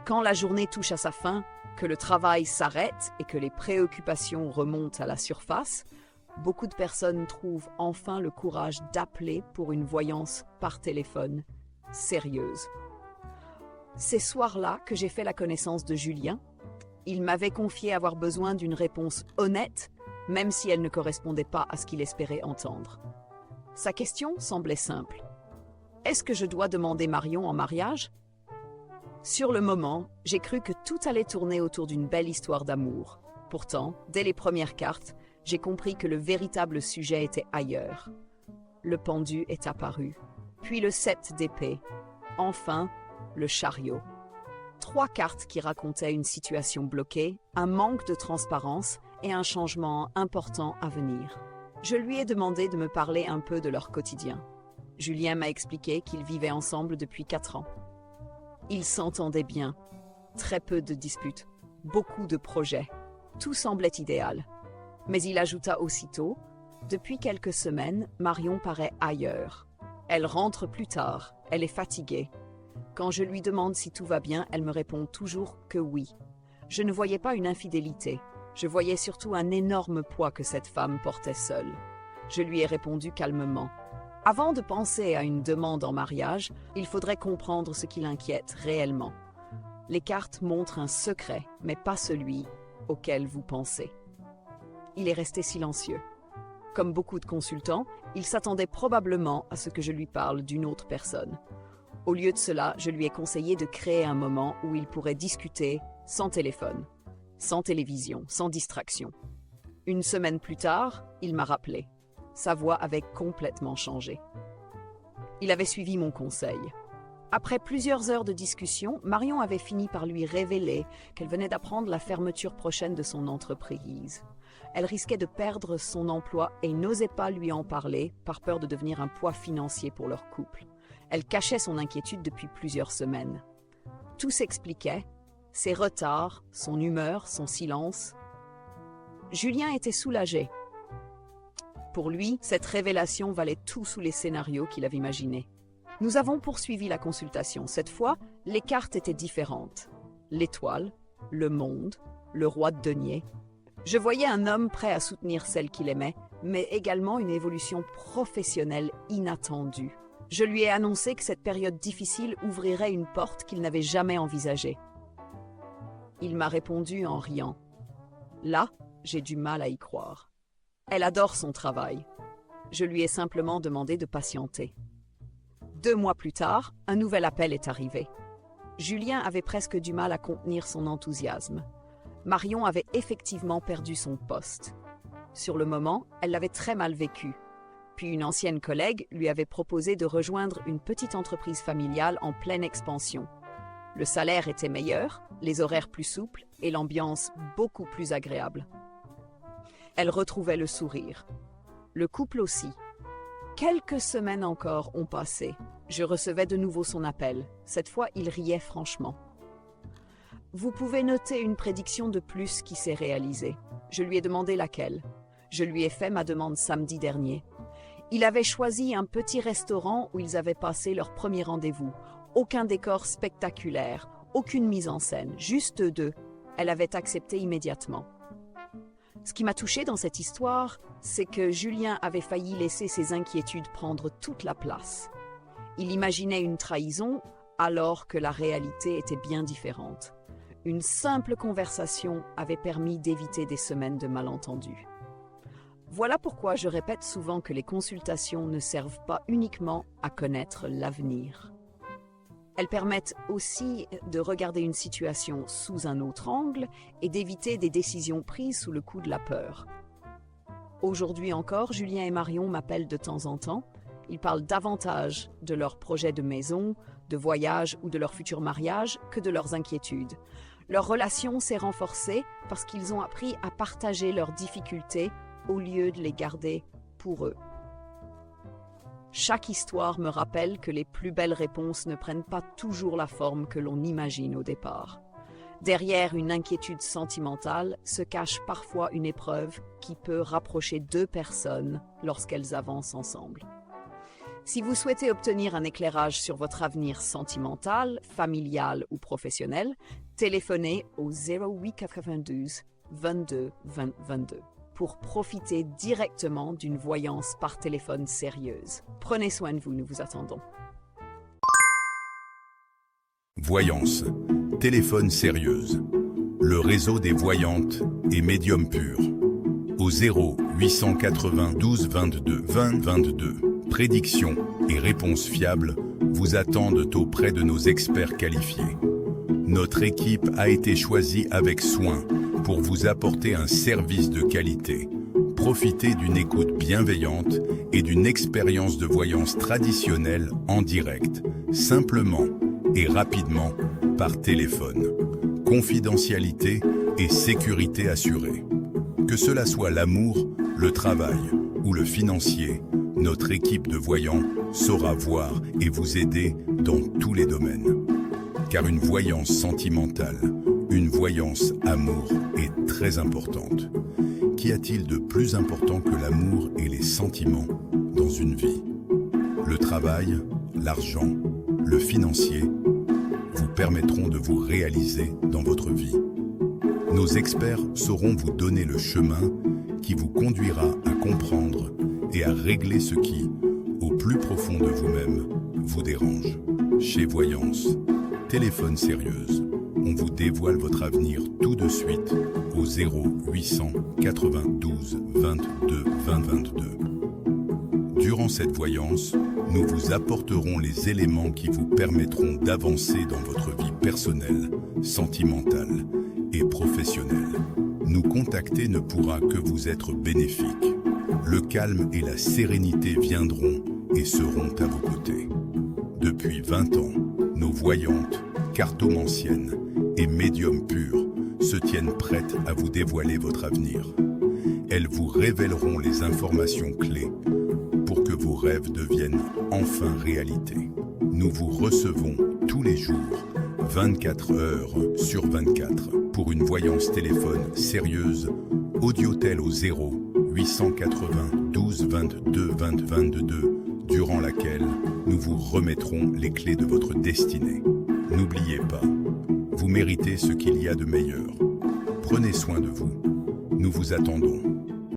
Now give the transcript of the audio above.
Quand la journée touche à sa fin, que le travail s'arrête et que les préoccupations remontent à la surface, beaucoup de personnes trouvent enfin le courage d'appeler pour une voyance par téléphone, sérieuse. Ces soirs-là que j'ai fait la connaissance de Julien, il m'avait confié avoir besoin d'une réponse honnête, même si elle ne correspondait pas à ce qu'il espérait entendre. Sa question semblait simple. Est-ce que je dois demander Marion en mariage ? Sur le moment, j'ai cru que tout allait tourner autour d'une belle histoire d'amour. Pourtant, dès les premières cartes, j'ai compris que le véritable sujet était ailleurs. Le pendu est apparu, puis le 7 d'épée, enfin le chariot. 3 cartes qui racontaient une situation bloquée, un manque de transparence et un changement important à venir. Je lui ai demandé de me parler un peu de leur quotidien. Julien m'a expliqué qu'ils vivaient ensemble depuis 4 ans. Ils s'entendaient bien, très peu de disputes, beaucoup de projets. Tout semblait idéal. Mais il ajouta aussitôt « Depuis quelques semaines, Marion paraît ailleurs. Elle rentre plus tard, elle est fatiguée. Quand je lui demande si tout va bien, elle me répond toujours que oui. Je ne voyais pas une infidélité. Je voyais surtout un énorme poids que cette femme portait seule. Je lui ai répondu calmement. Avant de penser à une demande en mariage, il faudrait comprendre ce qui l'inquiète réellement. Les cartes montrent un secret, mais pas celui auquel vous pensez. » Il est resté silencieux. Comme beaucoup de consultants, il s'attendait probablement à ce que je lui parle d'une autre personne. Au lieu de cela, je lui ai conseillé de créer un moment où il pourrait discuter sans téléphone, sans télévision, sans distraction. Une semaine plus tard, il m'a rappelé. Sa voix avait complètement changé. Il avait suivi mon conseil. Après plusieurs heures de discussion, Marion avait fini par lui révéler qu'elle venait d'apprendre la fermeture prochaine de son entreprise. Elle risquait de perdre son emploi et n'osait pas lui en parler par peur de devenir un poids financier pour leur couple. Elle cachait son inquiétude depuis plusieurs semaines. Tout s'expliquait, ses retards, son humeur, son silence. Julien était soulagé. Pour lui, cette révélation valait tout sous les scénarios qu'il avait imaginés. Nous avons poursuivi la consultation. Cette fois, les cartes étaient différentes. L'étoile, le monde, le roi de denier. Je voyais un homme prêt à soutenir celle qu'il aimait, mais également une évolution professionnelle inattendue. Je lui ai annoncé que cette période difficile ouvrirait une porte qu'il n'avait jamais envisagée. Il m'a répondu en riant. Là, j'ai du mal à y croire. Elle adore son travail. Je lui ai simplement demandé de patienter. 2 mois plus tard, un nouvel appel est arrivé. Julien avait presque du mal à contenir son enthousiasme. Marion avait effectivement perdu son poste. Sur le moment, elle l'avait très mal vécu. Puis une ancienne collègue lui avait proposé de rejoindre une petite entreprise familiale en pleine expansion. Le salaire était meilleur, les horaires plus souples et l'ambiance beaucoup plus agréable. Elle retrouvait le sourire. Le couple aussi. Quelques semaines encore ont passé. Je recevais de nouveau son appel. Cette fois, il riait franchement. Vous pouvez noter une prédiction de plus qui s'est réalisée. Je lui ai demandé laquelle. Je lui ai fait ma demande samedi dernier. Il avait choisi un petit restaurant où ils avaient passé leur premier rendez-vous. Aucun décor spectaculaire, aucune mise en scène, juste eux deux. Elle avait accepté immédiatement. Ce qui m'a touchée dans cette histoire, c'est que Julien avait failli laisser ses inquiétudes prendre toute la place. Il imaginait une trahison alors que la réalité était bien différente. Une simple conversation avait permis d'éviter des semaines de malentendus. Voilà pourquoi je répète souvent que les consultations ne servent pas uniquement à connaître l'avenir. Elles permettent aussi de regarder une situation sous un autre angle et d'éviter des décisions prises sous le coup de la peur. Aujourd'hui encore, Julien et Marion m'appellent de temps en temps. Ils parlent davantage de leurs projets de maison, de voyage ou de leur futur mariage que de leurs inquiétudes. Leur relation s'est renforcée parce qu'ils ont appris à partager leurs difficultés au lieu de les garder pour eux. Chaque histoire me rappelle que les plus belles réponses ne prennent pas toujours la forme que l'on imagine au départ. Derrière une inquiétude sentimentale se cache parfois une épreuve qui peut rapprocher 2 personnes lorsqu'elles avancent ensemble. Si vous souhaitez obtenir un éclairage sur votre avenir sentimental, familial ou professionnel, téléphonez au 0892 22 20 22 pour profiter directement d'une voyance par téléphone sérieuse. Prenez soin de vous, nous vous attendons. Voyance, téléphone sérieuse. Le réseau des voyantes et médiums purs. Au 0892 22 20 22. Prédictions et réponses fiables vous attendent auprès de nos experts qualifiés. Notre équipe a été choisie avec soin pour vous apporter un service de qualité. Profitez d'une écoute bienveillante et d'une expérience de voyance traditionnelle en direct, simplement et rapidement par téléphone. Confidentialité et sécurité assurée. Que cela soit l'amour, le travail ou le financier, notre équipe de voyants saura voir et vous aider dans tous les domaines. Car une voyance sentimentale, une voyance amour est très importante. Qu'y a-t-il de plus important que l'amour et les sentiments dans une vie? Le travail, l'argent, le financier vous permettront de vous réaliser dans votre vie. Nos experts sauront vous donner le chemin qui vous conduira à comprendre et à régler ce qui, au plus profond de vous-même, vous dérange. Chez Voyance, téléphone sérieuse, on vous dévoile votre avenir tout de suite au 0892 22 20 22. Durant cette voyance, nous vous apporterons les éléments qui vous permettront d'avancer dans votre vie personnelle, sentimentale et professionnelle. Nous contacter ne pourra que vous être bénéfique. Le calme et la sérénité viendront et seront à vos côtés. Depuis 20 ans, nos voyantes, cartomanciennes et médiums purs se tiennent prêtes à vous dévoiler votre avenir. Elles vous révéleront les informations clés pour que vos rêves deviennent enfin réalité. Nous vous recevons tous les jours, 24 heures sur 24, pour une voyance téléphone sérieuse, audiotel au 0892 22 20 22, durant laquelle nous vous remettrons les clés de votre destinée. N'oubliez pas, vous méritez ce qu'il y a de meilleur. Prenez soin de vous. Nous vous attendons.